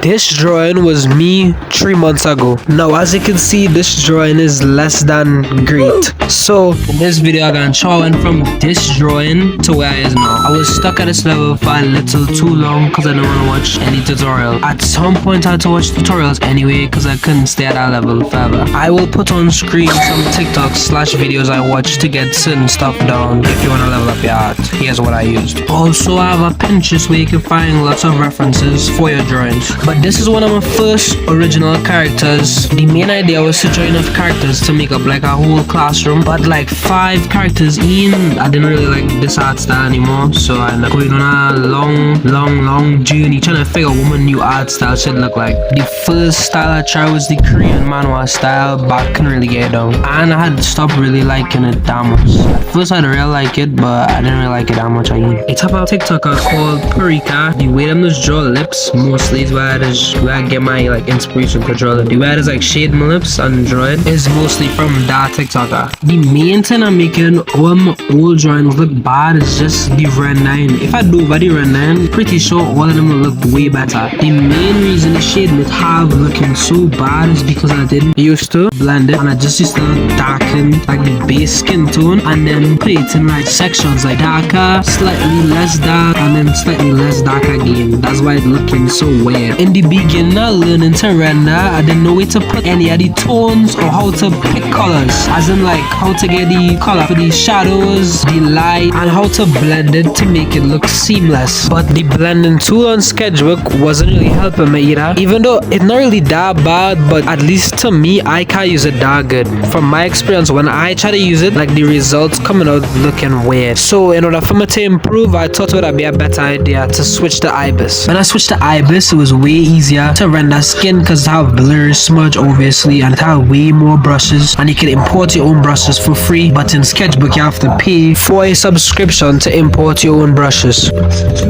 This drawing was me 3 months ago. Now as you can see, this drawing is less than great. So in this video I'm gonna show I went from this drawing to where I is now. I was stuck at this level for a little too long because I didn't want to watch any tutorial. At some point I had to watch tutorials anyway because I couldn't stay at that level forever. I will put on screen some TikToks/videos I watched to get certain stuff down. If you want to level up your art, here's what I used. Also I have a Pinterest where you can find lots of references for your drawings. But this is one of my first original characters. The main idea was to draw enough characters to make up like a whole classroom, but like 5 characters in, I didn't really like this art style anymore, so I ended up going on a long journey trying to figure out what my new art style should look like. The first style I tried was the Korean manhwa style, but I couldn't really get it down, and I had stopped really liking it that much. At first I didn't really like it, but I didn't really like it that much. A type of TikToker called Purika. The way them just draw lips mostly is where I get my like inspiration to draw them. The way I just like shade my lips and draw it is mostly from that TikToker. The main thing I'm making all my old drawings look bad is just the red line. If I do over the red line, pretty sure all of them will look way better. The main reason the shade would have looking so bad is because I didn't used to blend it, and I just used to darken like the base skin tone and then put it in like sections, like darker, slightly less dark, and then slightly less dark again. That's why it's looking so weird. In the beginning, learning to render, I didn't know where to put any of the tones or how to pick colors, as in like how to get the color for the shadows, the light, and how to blend it to make it look seamless. But the blending tool on Sketchbook wasn't really helping me either, even though it's not really that bad, but at least to me, I can't use it that good. From my experience, when I try to use it, like the results coming out looking weird. So in order for me to improve, I thought it would be a better idea to switch to Ibis. When I switched to Ibis, it was way easier to render skin because it have blur smudge obviously, and it have way more brushes, and you can import your own brushes for free. But in Sketchbook you have to pay for a subscription to import your own brushes.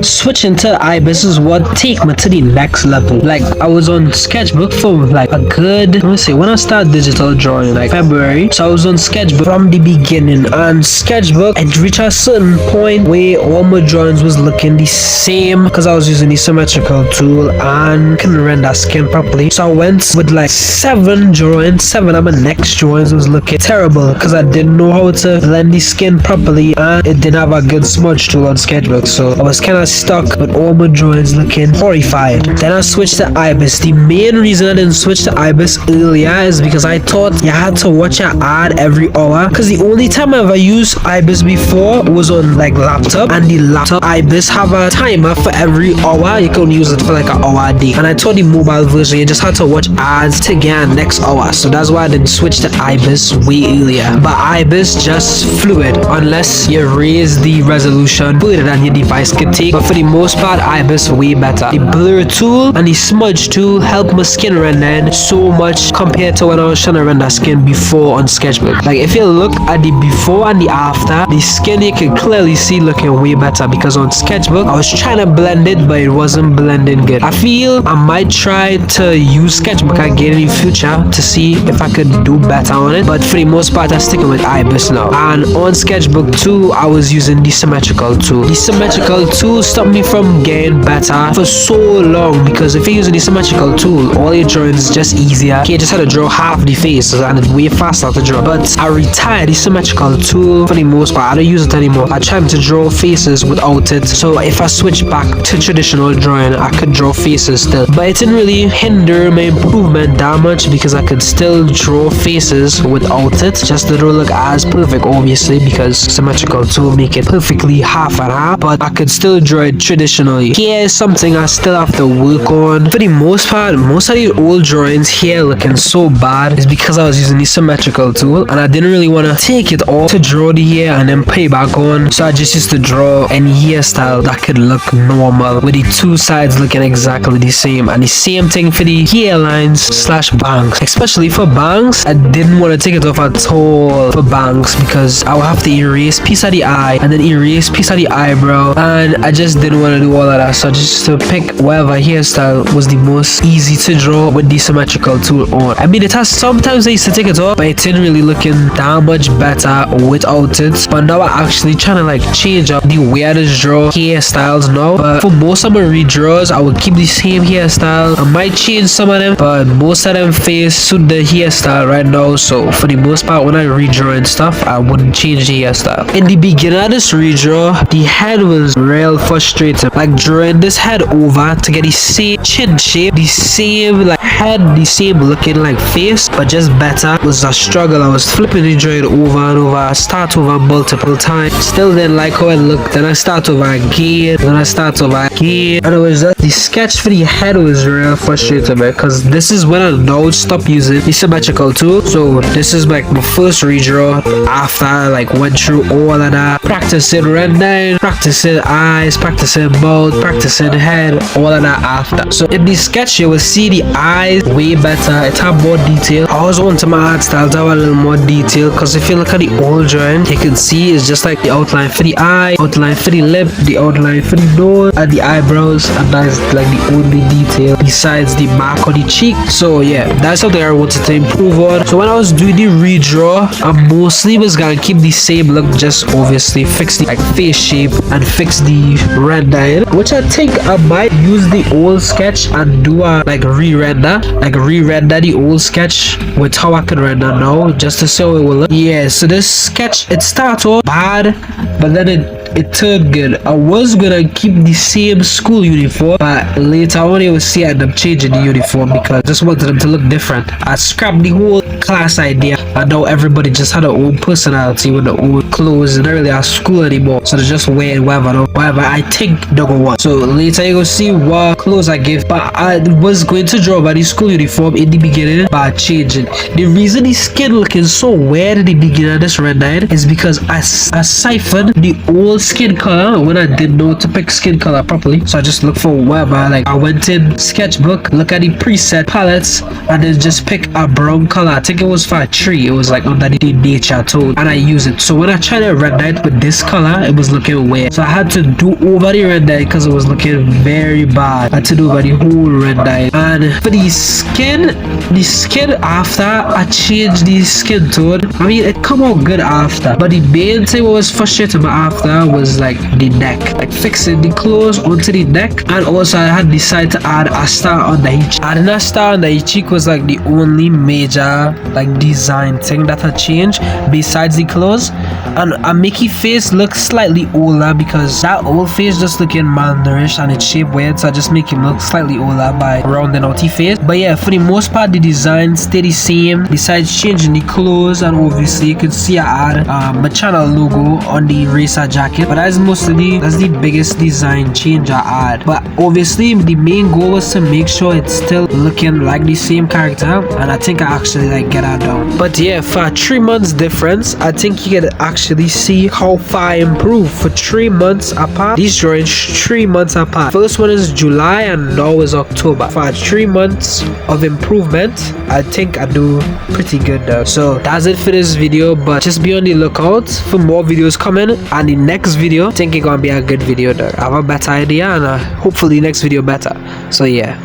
Switching to Ibis is what take me to the next level. Like I was on Sketchbook for like a good, let me see, when I started digital drawing like February, so I was on Sketchbook from the beginning, and Sketchbook it reached a certain point where all my drawings was looking the same because I was using the symmetrical tool and couldn't render skin properly. So I went with like 7 drawings. 7 of my next drawings was looking terrible because I didn't know how to blend the skin properly, and it didn't have a good smudge tool on Sketchbook, so I was kind of stuck with all my drawings looking horrified. Then I switched to Ibis. The main reason I didn't switch to Ibis earlier is because I thought you had to watch your ad every hour, because the only time I ever used Ibis before was on like laptop, and the laptop Ibis have a timer for every hour. You can use it for like an hour a day, and I thought the mobile version you just had to watch ads to get next hour, so that's why I didn't switch to Ibis way earlier. But Ibis just fluid unless you raise the resolution further than your device can take, but for the most part Ibis way better. The blur tool and the smudge tool help my skin rendering so much compared to when I was trying to render skin before on Sketchbook. Like if you look at the before and the after, the skin you can clearly see looking way better, because on Sketchbook I was trying to blend it but it wasn't blending good. I feel I might try to use Sketchbook again in the future to see if I could do better on it, but for the most part I'm sticking with Ibis now. And on Sketchbook too, I was using the symmetrical tool. The symmetrical tool stopped me from getting better for so long, because if you're using the symmetrical tool, all your drawings is just easier. You just had to draw half the face and it's way faster to draw. But I retired the symmetrical tool for the most part. I don't use it anymore. I try to draw faces without it, so if I switch back to traditional drawing I could draw faces still, but it didn't really hinder my improvement that much because I could still draw faces without it. Just they don't look as perfect obviously because symmetrical tool make it perfectly half and half, but I could still draw it traditionally. Here is something I still have to work on. For the most part, most of these old drawings here looking so bad is because I was using the symmetrical tool and I didn't really want to take it off to draw the hair and then put it back on, so I just used to draw any hairstyle that could look normal with the 2 sides looking exactly the same. And the same thing for the hairlines/bangs. Especially for bangs, I didn't want to take it off at all for bangs because I would have to erase piece of the eye and then erase piece of the eyebrow, and I just didn't want to do all of that, so I just to pick whatever hairstyle was the most easy to draw with the symmetrical tool on. I mean, it has sometimes I used to take it off but it didn't really looking that much better without it, but now I actually trying to like change up the way I just draw hairstyles now. But for most of my redraws I would keep the same same hairstyle. I might change some of them, but most of them face suit the hairstyle right now. So for the most part, when I redraw and stuff, I wouldn't change the hairstyle. In the beginning of this redraw, the head was real frustrating. Like drawing this head over to get the same chin shape, the same like head, the same looking like face, but just better, was a struggle. I was flipping the drawing over and over. I start over multiple times, still didn't like how it looked. Then I start over again, then I start over again, and it was just the sketch for the head was real frustrating, man, because this is when I now stop using the symmetrical tool. So this is like my first redraw after I like went through all of that, practicing rendering, practicing eyes, practicing mouth, practicing head, all of that after. So in the sketch you will see the eyes way better. It have more detail. I always want my art style to have a little more detail, because if you look at the old drawing, you can see it's just like the outline for the eye, outline for the lip, the outline for the nose, and the eyebrows, and that's like the only detail besides the mark on the cheek. So yeah, that's something I wanted to improve on. So when I was doing the redraw, I mostly was gonna keep the same look, just obviously fix the like face shape and fix the rendering, which I think I might use the old sketch and do a like re-render the old sketch with how I can render now, just to see how it will look. Yeah, so this sketch, it starts off bad, but then it turned good. I was gonna keep the same school uniform, but later on you will see I ended up changing the uniform because I just wanted them to look different. I scrapped the whole class idea, and now everybody just had their own personality with their own clothes, and not really at school anymore, so they're just wearing whatever I think they're gonna want. So later you will see what clothes I give, but I was going to draw by the school uniform in the beginning, but I changed it. The reason the skin looking so weird in the beginning of this rendering is because I siphoned the old skin color when I didn't know to pick skin color properly. So I just looked for whatever, like I went in sketchbook, look at the preset palettes, and then just pick a brown color. I think it was for a tree, it was like under the nature tone, and I use it. So when I tried to render it with this color, it was looking weird, so I had to do over the render because it was looking very bad. I had to do over the whole render. And for the skin after I changed the skin tone, I mean it come out good after, but the main thing what was frustrating me after was like the neck, like fixing the clothes onto the neck. And also I had decided to add a star on the cheek. Adding a star on the cheek was like the only major like design thing that I changed besides the clothes. And I make his face look slightly older because that old face just looking malnourished and it's shaped weird, so I just make him look slightly older by rounding out his face. But yeah, for the most part the design stayed the same besides changing the clothes, and obviously you can see I add my channel logo on the racer jacket, but that's the biggest design change I add. But obviously the main goal was to make sure it's still looking like the same character, and I think I actually like get that done. But yeah, for a 3 months difference, I think you can actually see how far I improved for 3 months apart. These drawings 3 months apart. First one is July and now is October. For 3 months of improvement, I think I do pretty good now. So that's it for this video, but just be on the lookout for more videos coming, and the next video I think it's gonna be a good video there. I have a better idea, and hopefully next video better. So yeah.